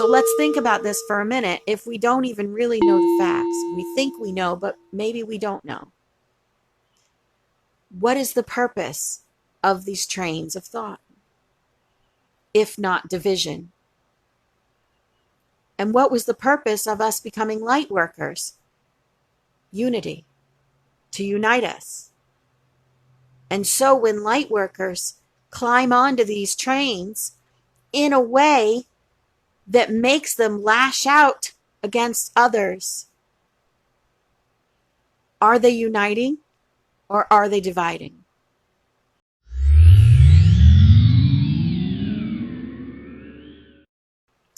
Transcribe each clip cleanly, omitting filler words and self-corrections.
So let's think about this for a minute. If we don't even really know the facts, we think we know, but maybe we don't know. What is the purpose of these trains of thought, if not division? And what was the purpose of us becoming light workers? Unity, to unite us. And so when light workers climb onto these trains in a way that makes them lash out against others, are they uniting or are they dividing?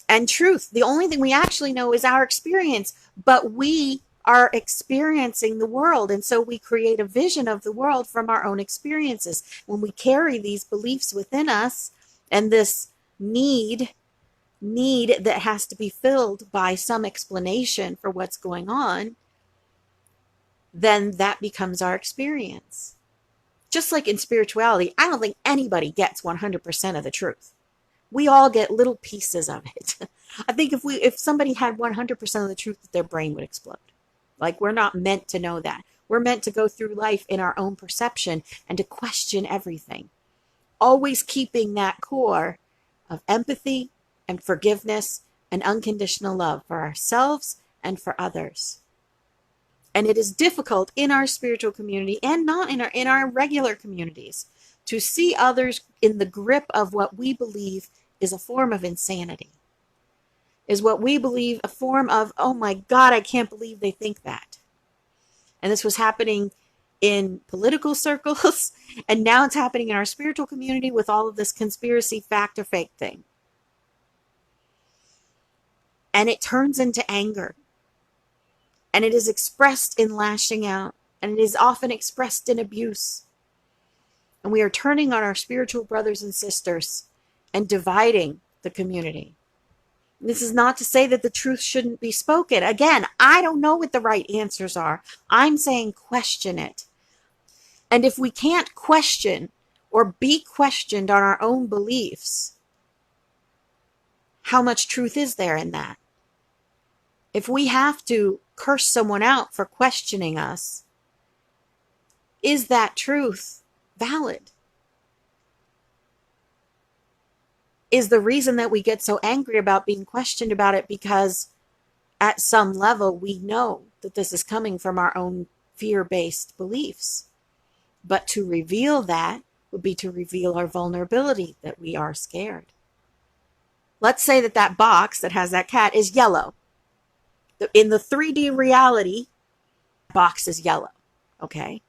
And truth, the only thing we actually know is our experience, but we are experiencing the world. And so we create a vision of the world from our own experiences. When we carry these beliefs within us and this need that has to be filled by some explanation for what's going on, then that becomes our experience. Just like in spirituality, I don't think anybody gets 100% of the truth. We all get little pieces of it. I think if somebody had 100% of the truth, their brain would explode. Like, we're not meant to know that. We're meant to go through life in our own perception and to question everything. Always keeping that core of empathy and forgiveness and unconditional love for ourselves and for others. And it is difficult in our spiritual community and not in our regular communities to see others in the grip of what we believe is a form of insanity, is what we believe a form of, oh my God, I can't believe they think that. And this was happening in political circles, and now it's happening in our spiritual community with all of this conspiracy fact or fake thing. And it turns into anger. And it is expressed in lashing out, and it is often expressed in abuse. And we are turning on our spiritual brothers and sisters and dividing the community. This is not to say that the truth shouldn't be spoken. Again, I don't know what the right answers are. I'm saying question it. And if we can't question or be questioned on our own beliefs, how much truth is there in that? If we have to curse someone out for questioning us, is that truth valid? Is the reason that we get so angry about being questioned about it because at some level we know that this is coming from our own fear-based beliefs? But to reveal that would be to reveal our vulnerability, that we are scared. Let's say that that box that has that cat is yellow. In the 3D reality, the box is yellow, okay?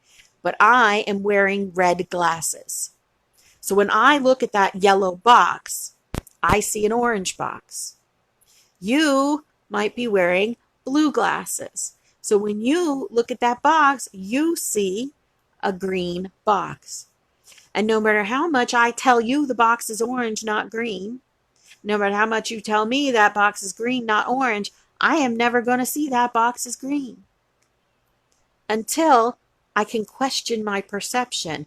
But I am wearing red glasses. So when I look at that yellow box, I see an orange box. You might be wearing blue glasses. So when you look at that box, you see a green box. And no matter how much I tell you the box is orange, not green, no matter how much you tell me that box is green, not orange, I am never going to see that box as green until I can question my perception.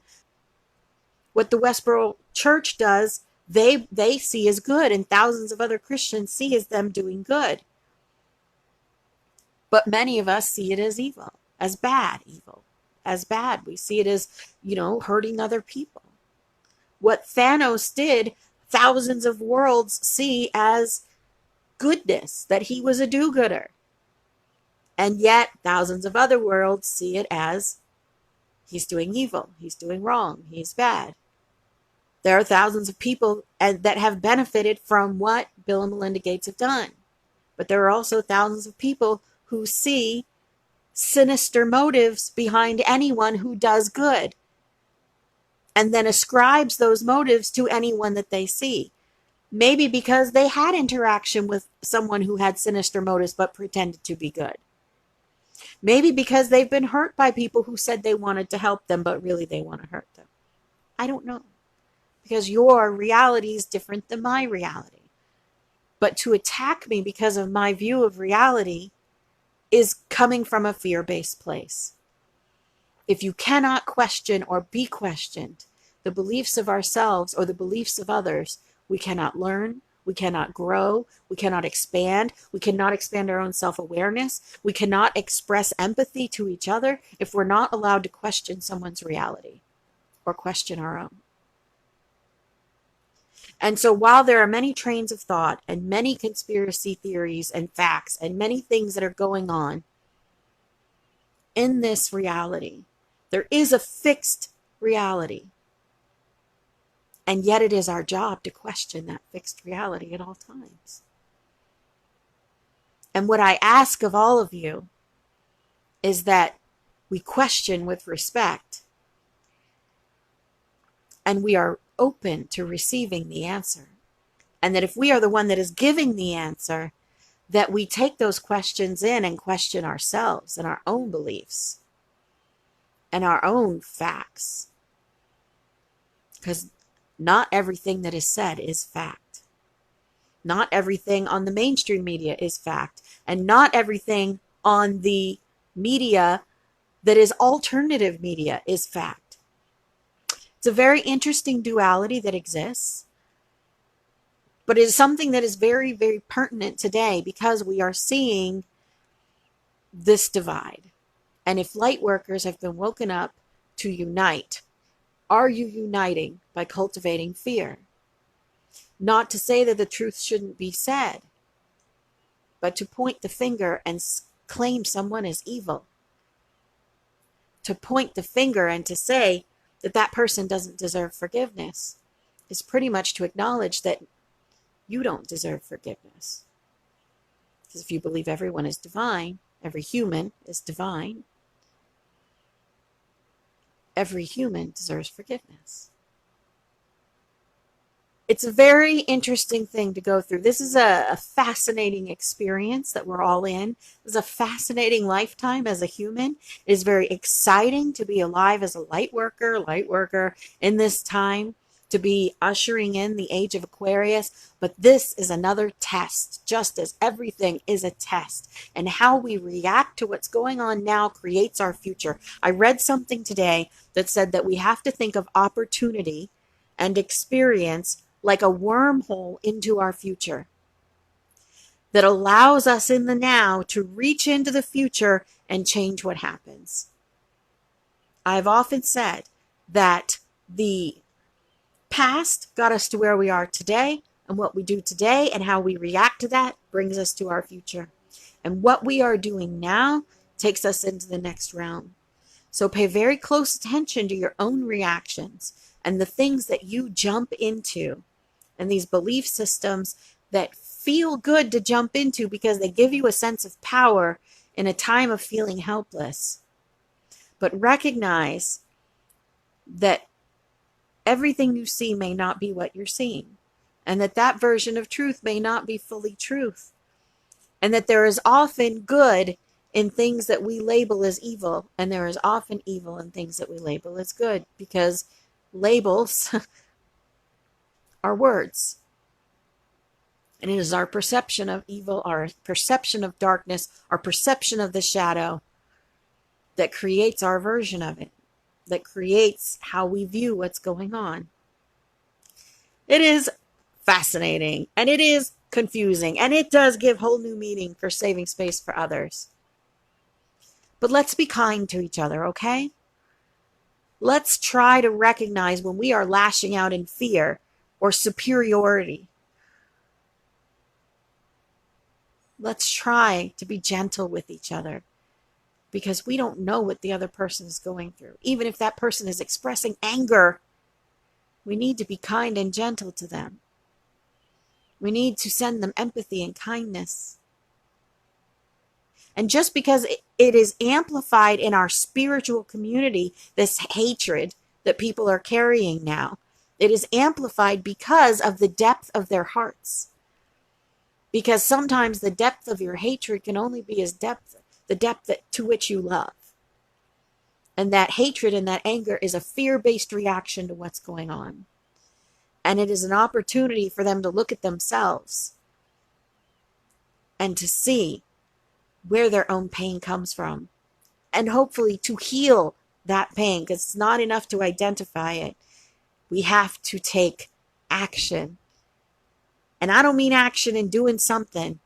What the Westboro Church does, they see as good, and thousands of other Christians see as them doing good. But many of us see it as evil, as bad evil, as bad. We see it as, hurting other people. What Thanos did, thousands of worlds see as goodness, that he was a do-gooder. And yet thousands of other worlds see it as he's doing evil, he's doing wrong, he's bad. There are thousands of people that have benefited from what Bill and Melinda Gates have done. But there are also thousands of people who see sinister motives behind anyone who does good, and then ascribes those motives to anyone that they see. Maybe because they had interaction with someone who had sinister motives but pretended to be good. Maybe because they've been hurt by people who said they wanted to help them, but really they want to hurt them. I don't know. Because your reality is different than my reality. But to attack me because of my view of reality is coming from a fear-based place. If you cannot question or be questioned the beliefs of ourselves or the beliefs of others, we cannot learn, We cannot grow. We cannot expand. We cannot expand our own self-awareness. We cannot express empathy to each other if we're not allowed to question someone's reality or question our own. And so while there are many trains of thought and many conspiracy theories and facts and many things that are going on in this reality, there is a fixed reality. And yet it is our job to question that fixed reality at all times. And what I ask of all of you is that we question with respect and we are open to receiving the answer. And that if we are the one that is giving the answer, that we take those questions in and question ourselves and our own beliefs and our own facts. Because not everything that is said is fact. Not everything on the mainstream media is fact. And not everything on the media that is alternative media is fact. It's a very interesting duality that exists. But it is something that is very, very pertinent today because we are seeing this divide. And if light workers have been woken up to unite, are you uniting by cultivating fear? Not to say that the truth shouldn't be said, but to point the finger and claim someone as evil. To point the finger and to say that that person doesn't deserve forgiveness is pretty much to acknowledge that you don't deserve forgiveness. Because if you believe everyone is divine, every human is divine, every human deserves forgiveness. It's a very interesting thing to go through. This is a fascinating experience that we're all in. This is a fascinating lifetime as a human. It is very exciting to be alive as a light worker in this time, to be ushering in the age of Aquarius. But this is another test, just as everything is a test. And how we react to what's going on now creates our future. I read something today that said that we have to think of opportunity and experience like a wormhole into our future that allows us in the now to reach into the future and change what happens. I've often said that the past got us to where we are today, and what we do today and how we react to that brings us to our future. And what we are doing now takes us into the next realm. So pay very close attention to your own reactions and the things that you jump into and these belief systems that feel good to jump into because they give you a sense of power in a time of feeling helpless. But recognize that everything you see may not be what you're seeing, and that that version of truth may not be fully truth, and that there is often good in things that we label as evil, and there is often evil in things that we label as good, because labels are words. And it is our perception of evil, our perception of darkness, our perception of the shadow that creates our version of it, that creates how we view what's going on. It is fascinating, and it is confusing, and it does give whole new meaning for saving space for others. But let's be kind to each other, okay? Let's try to recognize when we are lashing out in fear or superiority. Let's try to be gentle with each other, because we don't know what the other person is going through. Even if that person is expressing anger, we need to be kind and gentle to them. We need to send them empathy and kindness. And just because it is amplified in our spiritual community, this hatred that people are carrying now, it is amplified because of the depth of their hearts. Because sometimes the depth of your hatred can only be the depth to which you love. And that hatred and that anger is a fear-based reaction to what's going on. And it is an opportunity for them to look at themselves and to see where their own pain comes from. And hopefully to heal that pain, because it's not enough to identify it. We have to take action And I don't mean action and doing something.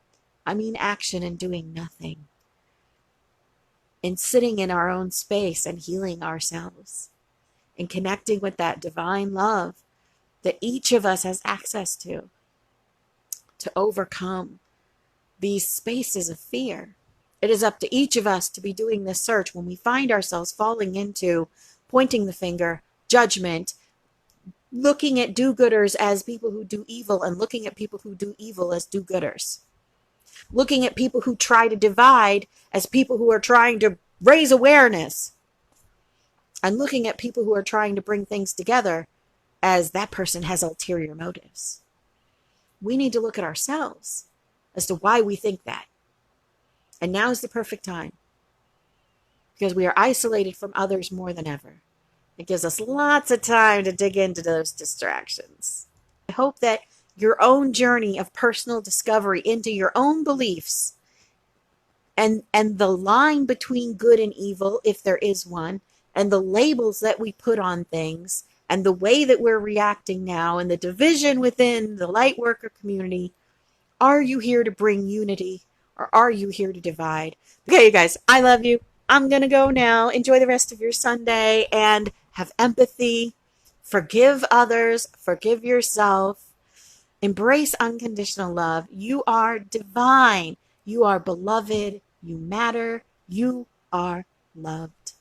I mean action and doing nothing. And sitting in our own space and healing ourselves. And connecting with that divine love that each of us has access to overcome these spaces of fear. It is up to each of us to be doing this search when we find ourselves falling into pointing the finger, judgment, looking at do-gooders as people who do evil and looking at people who do evil as do-gooders. Looking at people who try to divide as people who are trying to raise awareness. And looking at people who are trying to bring things together as that person has ulterior motives. We need to look at ourselves as to why we think that. And now is the perfect time. Because we are isolated from others more than ever. It gives us lots of time to dig into those distractions. I hope that your own journey of personal discovery into your own beliefs and the line between good and evil, if there is one, and the labels that we put on things, and the way that we're reacting now, and the division within the light worker community. Are you here to bring unity, or are you here to divide? Okay, you guys, I love you. I'm going to go now. Enjoy the rest of your Sunday and have empathy. Forgive others. Forgive yourself. Embrace unconditional love. You are divine. You are beloved. You matter. You are loved.